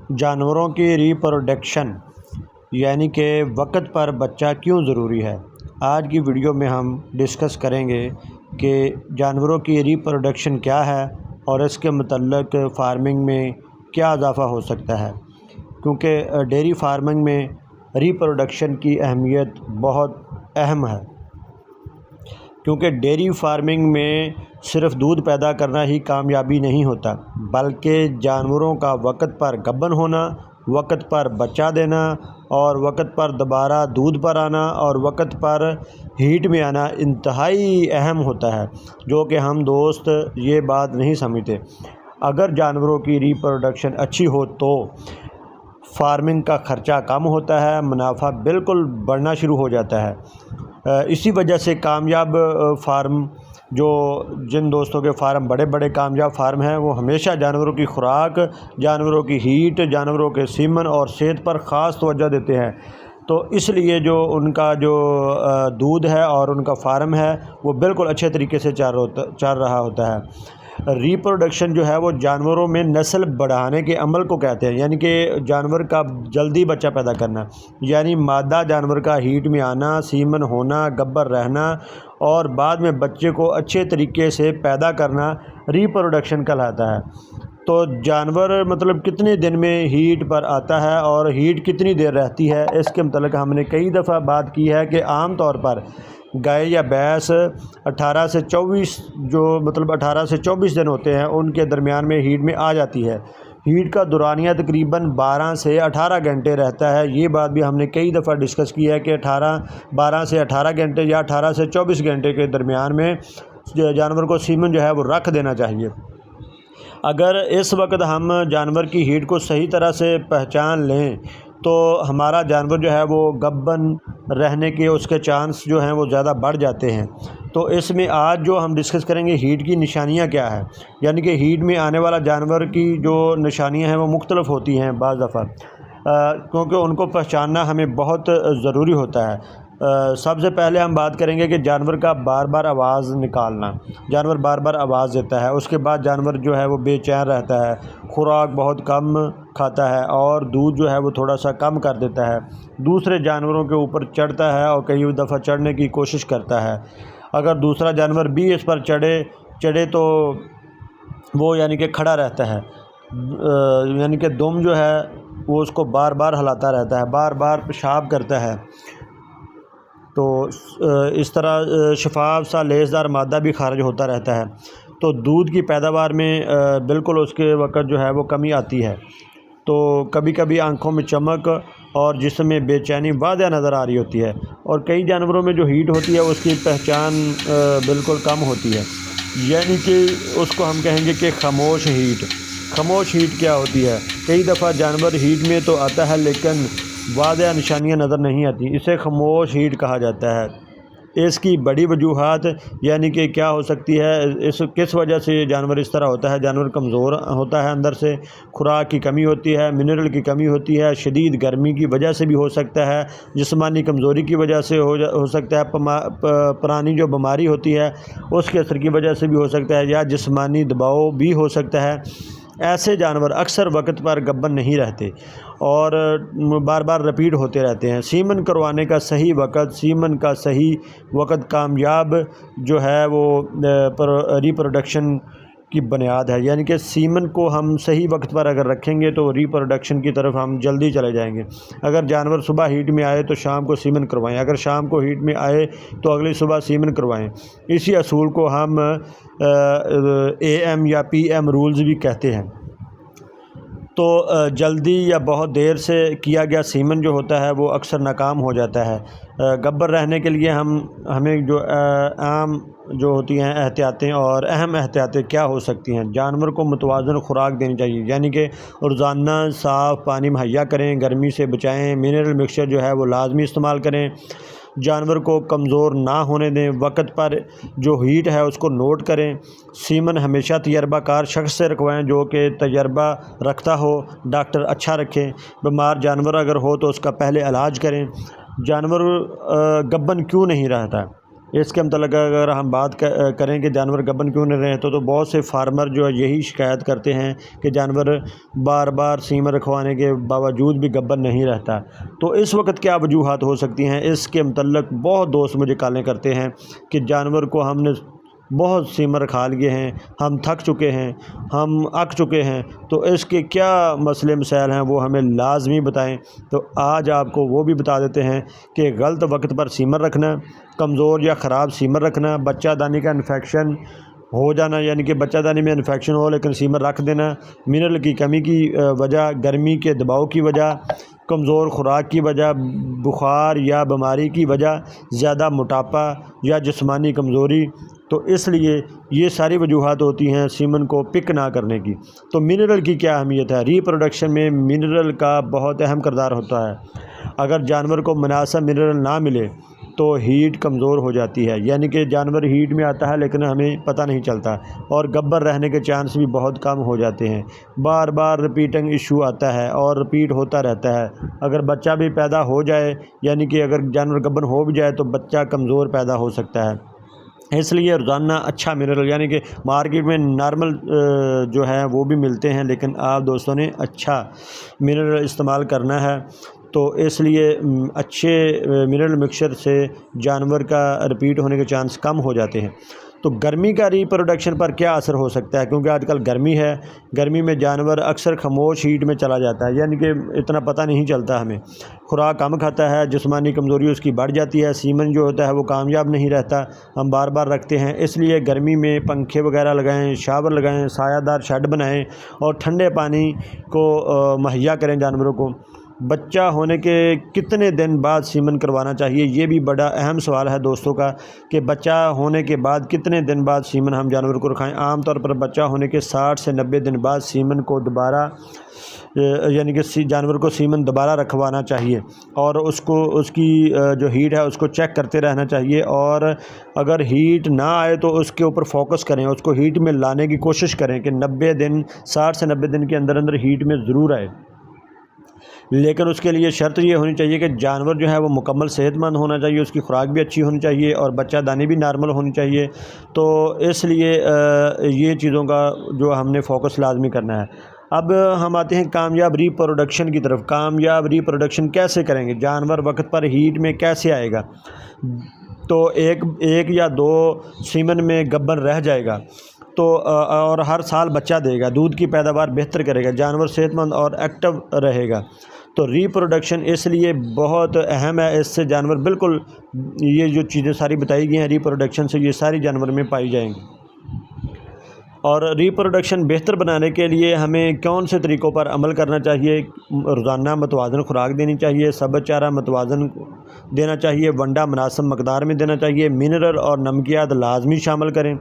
جانوروں کی ریپروڈکشن یعنی کہ وقت پر بچہ کیوں ضروری ہے۔ آج کی ویڈیو میں ہم ڈسکس کریں گے کہ جانوروں کی ریپروڈکشن کیا ہے اور اس کے متعلق فارمنگ میں کیا اضافہ ہو سکتا ہے، کیونکہ ڈیری فارمنگ میں ریپروڈکشن کی اہمیت بہت اہم ہے، کیونکہ ڈیری فارمنگ میں صرف دودھ پیدا کرنا ہی کامیابی نہیں ہوتا، بلکہ جانوروں کا وقت پر گبن ہونا، وقت پر بچہ دینا اور وقت پر دوبارہ دودھ پر آنا اور وقت پر ہیٹ میں آنا انتہائی اہم ہوتا ہے، جو کہ ہم دوست یہ بات نہیں سمجھتے۔ اگر جانوروں کی ریپروڈکشن اچھی ہو تو فارمنگ کا خرچہ کم ہوتا ہے، منافع بالکل بڑھنا شروع ہو جاتا ہے۔ اسی وجہ سے کامیاب فارم جن دوستوں کے فارم بڑے بڑے کامیاب فارم ہیں، وہ ہمیشہ جانوروں کی خوراک، جانوروں کی ہیٹ، جانوروں کے سیمن اور صحت پر خاص توجہ دیتے ہیں۔ تو اس لیے جو ان کا دودھ ہے اور ان کا فارم ہے وہ بالکل اچھے طریقے سے چل رہا ہوتا ہے۔ ریپروڈکشن جو ہے وہ جانوروں میں نسل بڑھانے کے عمل کو کہتے ہیں، یعنی کہ جانور کا جلدی بچہ پیدا کرنا، یعنی مادہ جانور کا ہیٹ میں آنا، سیمن ہونا، گبر رہنا اور بعد میں بچے کو اچھے طریقے سے پیدا کرنا ریپروڈکشن کہلاتا ہے۔ تو جانور کتنے دن میں ہیٹ پر آتا ہے اور ہیٹ کتنی دیر رہتی ہے، اس کے متعلق ہم نے کئی دفعہ بات کی ہے کہ عام طور پر گائے یا بھینس 18 سے 24 دن ہوتے ہیں، ان کے درمیان میں ہیٹ میں آ جاتی ہے۔ ہیٹ کا دورانیہ تقریباً 12 سے 18 گھنٹے رہتا ہے۔ یہ بات بھی ہم نے کئی دفعہ ڈسکس کی ہے کہ 12 سے 18 گھنٹے یا 18 سے 24 گھنٹے کے درمیان میں جانور کو سیمن جو ہے وہ رکھ دینا چاہیے۔ اگر اس وقت ہم جانور کی ہیٹ کو صحیح طرح سے پہچان لیں تو ہمارا جانور جو ہے وہ گبن رہنے کے اس کے چانس جو ہیں وہ زیادہ بڑھ جاتے ہیں۔ تو اس میں آج جو ہم ڈسکس کریں گے ہیٹ کی نشانیاں کیا ہے، یعنی کہ ہیٹ میں آنے والا جانور کی جو نشانیاں ہیں وہ مختلف ہوتی ہیں بعض دفعہ، کیونکہ ان کو پہچاننا ہمیں بہت ضروری ہوتا ہے۔ سب سے پہلے ہم بات کریں گے کہ جانور کا بار بار آواز نکالنا، جانور بار بار آواز دیتا ہے، اس کے بعد جانور جو ہے وہ بے چین رہتا ہے، خوراک بہت کم کھاتا ہے اور دودھ جو ہے وہ تھوڑا سا کم کر دیتا ہے، دوسرے جانوروں کے اوپر چڑھتا ہے اور کئی دفعہ چڑھنے کی کوشش کرتا ہے۔ اگر دوسرا جانور بھی اس پر چڑھے تو وہ یعنی کہ کھڑا رہتا ہے، یعنی کہ دم جو ہے وہ اس کو بار بار ہلاتا رہتا ہے، بار بار پیشاب کرتا ہے۔ تو اس طرح شفاف سا لیسدار مادہ بھی خارج ہوتا رہتا ہے۔ تو دودھ کی پیداوار میں بالکل اس کے وقت جو ہے وہ کمی آتی ہے۔ تو کبھی کبھی آنکھوں میں چمک اور جسم میں بے چینی واضح نظر آ رہی ہوتی ہے، اور کئی جانوروں میں جو ہیٹ ہوتی ہے اس کی پہچان بالکل کم ہوتی ہے، یعنی کہ اس کو ہم کہیں گے کہ خاموش ہیٹ۔ خاموش ہیٹ کیا ہوتی ہے؟ کئی دفعہ جانور ہیٹ میں تو آتا ہے لیکن واضح نشانیاں نظر نہیں آتی، اسے خاموش ہیٹ کہا جاتا ہے۔ اس کی بڑی وجوہات یعنی کہ کیا ہو سکتی ہے، کس وجہ سے یہ جانور اس طرح ہوتا ہے؟ جانور کمزور ہوتا ہے، اندر سے خوراک کی کمی ہوتی ہے، منرل کی کمی ہوتی ہے، شدید گرمی کی وجہ سے بھی ہو سکتا ہے، جسمانی کمزوری کی وجہ سے ہو سکتا ہے، پرانی جو بیماری ہوتی ہے اس کے اثر کی وجہ سے بھی ہو سکتا ہے، یا جسمانی دباؤ بھی ہو سکتا ہے۔ ایسے جانور اکثر وقت پر گبن نہیں رہتے اور بار بار رپیٹ ہوتے رہتے ہیں۔ سیمن کروانے کا صحیح وقت، سیمن کا صحیح وقت کامیاب جو ہے وہ ریپروڈکشن کی بنیاد ہے، یعنی کہ سیمن کو ہم صحیح وقت پر اگر رکھیں گے تو ریپروڈکشن کی طرف ہم جلدی چلے جائیں گے۔ اگر جانور صبح ہیٹ میں آئے تو شام کو سیمن کروائیں، اگر شام کو ہیٹ میں آئے تو اگلی صبح سیمن کروائیں۔ اسی اصول کو ہم AM یا PM رولز بھی کہتے ہیں۔ تو جلدی یا بہت دیر سے کیا گیا سیمن جو ہوتا ہے وہ اکثر ناکام ہو جاتا ہے۔ گبر رہنے کے لیے ہمیں جو عام جو ہوتی ہیں احتیاطیں اور اہم احتیاطیں کیا ہو سکتی ہیں؟ جانور کو متوازن خوراک دینی چاہیے، یعنی کہ روزانہ صاف پانی مہیا کریں، گرمی سے بچائیں، منرل مکسچر جو ہے وہ لازمی استعمال کریں، جانور کو کمزور نہ ہونے دیں، وقت پر جو ہیٹ ہے اس کو نوٹ کریں، سیمن ہمیشہ تجربہ کار شخص سے رکھوائیں جو کہ تجربہ رکھتا ہو، ڈاکٹر اچھا رکھیں، بیمار جانور اگر ہو تو اس کا پہلے علاج کریں۔ جانور گبن کیوں نہیں رہتا؟ इसके मतलब अगर हम बात करें कि जानवर गब्बन क्यों नहीं रहे तो बहुत से फार्मर जो है यही शिकायत करते हैं कि जानवर बार बार सीमन रखवाने के बावजूद भी गब्बन नहीं रहता। तो इस वक्त क्या वजूहात हो सकती हैं, इसके मतलब बहुत दोस्त मुझे कॉलें करते हैं कि जानवर को हमने बहुत सीमन रखा लिए हैं, हम थक चुके हैं, हम अक चुके हैं, तो इसके क्या मसले मसाइल हैं वो हमें लाजमी बताएं। तो आज आपको वो भी बता देते हैं कि गलत वक्त पर सीमन रखना, कमज़ोर या ख़राब सीमन रखना, बच्चा दानी का इन्फेक्शन हो जाना, यानी कि बच्चा दानी में इन्फेक्शन हो लेकिन सीमन रख देना, मिनरल की कमी की वजह, गर्मी के दबाव की वजह, कमज़ोर खुराक की वजह, बुखार या बीमारी की वजह, ज़्यादा मोटापा या जिस्मानी कमज़ोरी। तो इसलिए ये सारी वजूहात होती हैं सीमन को पिक ना करने की। तो मिनरल की क्या अहमियत है? रीप्रोडक्शन में मिनरल का बहुत अहम किरदार होता है। अगर जानवर को मुनासिब मिनरल ना मिले तो हीट कमज़ोर हो जाती है, यानी कि जानवर हीट में आता है लेकिन हमें पता नहीं चलता, और गब्बर रहने के चांस भी बहुत कम हो जाते हैं। बार बार रिपीटिंग इशू आता है और रिपीट होता रहता है। अगर बच्चा भी पैदा हो जाए, यानी कि अगर जानवर गब्बर हो भी जाए तो बच्चा कमज़ोर पैदा हो सकता है। इसलिए रोज़ाना अच्छा मिनरल, यानी कि मार्केट में नॉर्मल जो है वो भी मिलते हैं, लेकिन आप दोस्तों ने अच्छा मिनरल इस्तेमाल करना है। तो इसलिए अच्छे मिनरल मिक्सचर से जानवर का रिपीट होने के चांस कम हो जाते हैं। तो गर्मी का रिप्रोडक्शन पर क्या असर हो सकता है? क्योंकि आजकल गर्मी है, गर्मी में जानवर अक्सर खामोश हीट में चला जाता है, यानी कि इतना पता नहीं चलता हमें। खुराक कम खाता है, जिस्मानी कमज़ोरी उसकी बढ़ जाती है, सीमन जो होता है वो कामयाब नहीं रहता, हम बार बार रखते हैं। इसलिए गर्मी में पंखे वगैरह लगाएं, शावर लगाएं, सायादार शेड बनाएं और ठंडे पानी को मुहैया करें जानवरों को। बच्चा होने के कितने दिन बाद सीमन करवाना चाहिए, ये भी बड़ा अहम सवाल है दोस्तों का, कि बच्चा होने के बाद कितने दिन बाद सीमन हम जानवर को रखाएं। आम तौर पर बच्चा होने के 60 से 90 दिन बाद सीमन को दोबारा, यानी कि जानवर को सीमन दोबारा रखवाना चाहिए, और उसको उसकी जो हीट है उसको चेक करते रहना चाहिए। और अगर हीट ना आए तो उसके ऊपर फोकस करें, उसको हीट में लाने की कोशिश करें कि 90 दिन 60 से 90 दिन के अंदर अंदर हीट में ज़रूर आए। लेकिन उसके लिए शर्त ये होनी चाहिए कि जानवर जो है वो मुकम्मल सेहतमंद होना चाहिए, उसकी खुराक भी अच्छी होनी चाहिए और बच्चा दानी भी नॉर्मल होनी चाहिए। तो इसलिए ये चीज़ों का जो हमने फोकस लाजमी करना है। अब हम आते हैं कामयाब रिप्रोडक्शन की तरफ। कामयाब रिप्रोडक्शन कैसे करेंगे, जानवर वक्त पर हीट में कैसे आएगा? तो एक या दो सीमन में गब्बर रह जाएगा तो और हर साल बच्चा देगा, दूध की पैदावार बेहतर करेगा, जानवर सेहतमंद और एक्टिव रहेगा। तो रिप्रोडक्शन इसलिए बहुत अहम है, इससे जानवर बिल्कुल, ये जो चीज़ें सारी बताई गई हैं रिप्रोडक्शन से, ये सारी जानवर में पाई जाएंगी। और रिप्रोडक्शन बेहतर बनाने के लिए हमें कौन से तरीक़ों पर अमल करना चाहिए? रोज़ाना मतवाज़न खुराक देनी चाहिए, सब्ज़ चारा मतवाज़न देना चाहिए, वंडा मुनासिब मकदार में देना चाहिए, मिनरल और नमकियात लाजमी शामिल करें,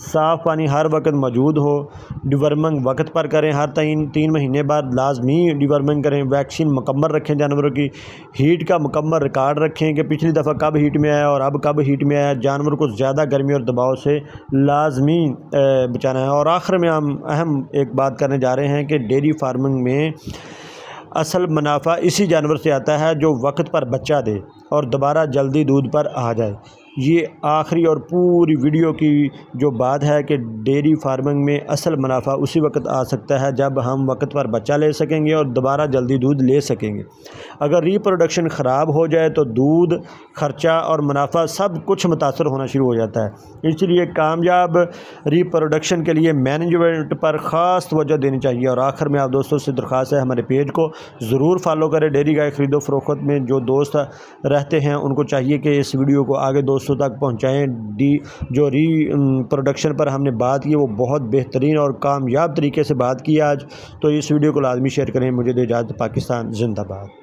साफ़ पानी हर वक्त मौजूद हो, डिवर्मिंग वक्त पर करें, हर 3 महीने बाद लाजमी डिवर्मिंग करें, वैक्सीन मुकम्मल रखें जानवरों की, हीट का मुकम्मल रिकॉर्ड रखें कि पिछली दफ़ा कब हीट में आया और अब कब हीट में आया। जानवर को ज़्यादा गर्मी और दबाव से लाजमी बचाना है। और आखिर में हम अहम एक बात करने जा रहे हैं कि डेयरी फार्मिंग में असल मुनाफा इसी जानवर से आता है जो वक्त पर बच्चा दे और दोबारा जल्दी दूध पर आ जाए। ये आखिरी और पूरी वीडियो की जो बात है कि डेयरी फार्मिंग में असल मुनाफा उसी वक्त आ सकता है जब हम वक्त पर बच्चा ले सकेंगे और दोबारा जल्दी दूध ले सकेंगे। अगर रिप्रोडक्शन ख़राब हो जाए तो दूध, खर्चा और मुनाफा सब कुछ मुतासर होना शुरू हो जाता है। इसलिए कामयाब रिप्रोडक्शन के लिए मैनेजमेंट पर ख़ास तवज्जो देनी चाहिए। और आखिर में आप दोस्तों से दरख्वास्त है, हमारे पेज को ज़रूर फॉलो करें। डेयरी गाय ख़रीदो फरोख्त में जो दोस्त रहते हैं उनको चाहिए कि इस वीडियो को आगे दोस्तों तक पहुंचाएं। जो रिप्रोडक्शन पर हमने बात की वो बहुत बेहतरीन और कामयाब तरीके से बात की आज। तो इस वीडियो को लाजमी शेयर करें। मुझे दे इजाज़त। पाकिस्तान जिंदाबाद।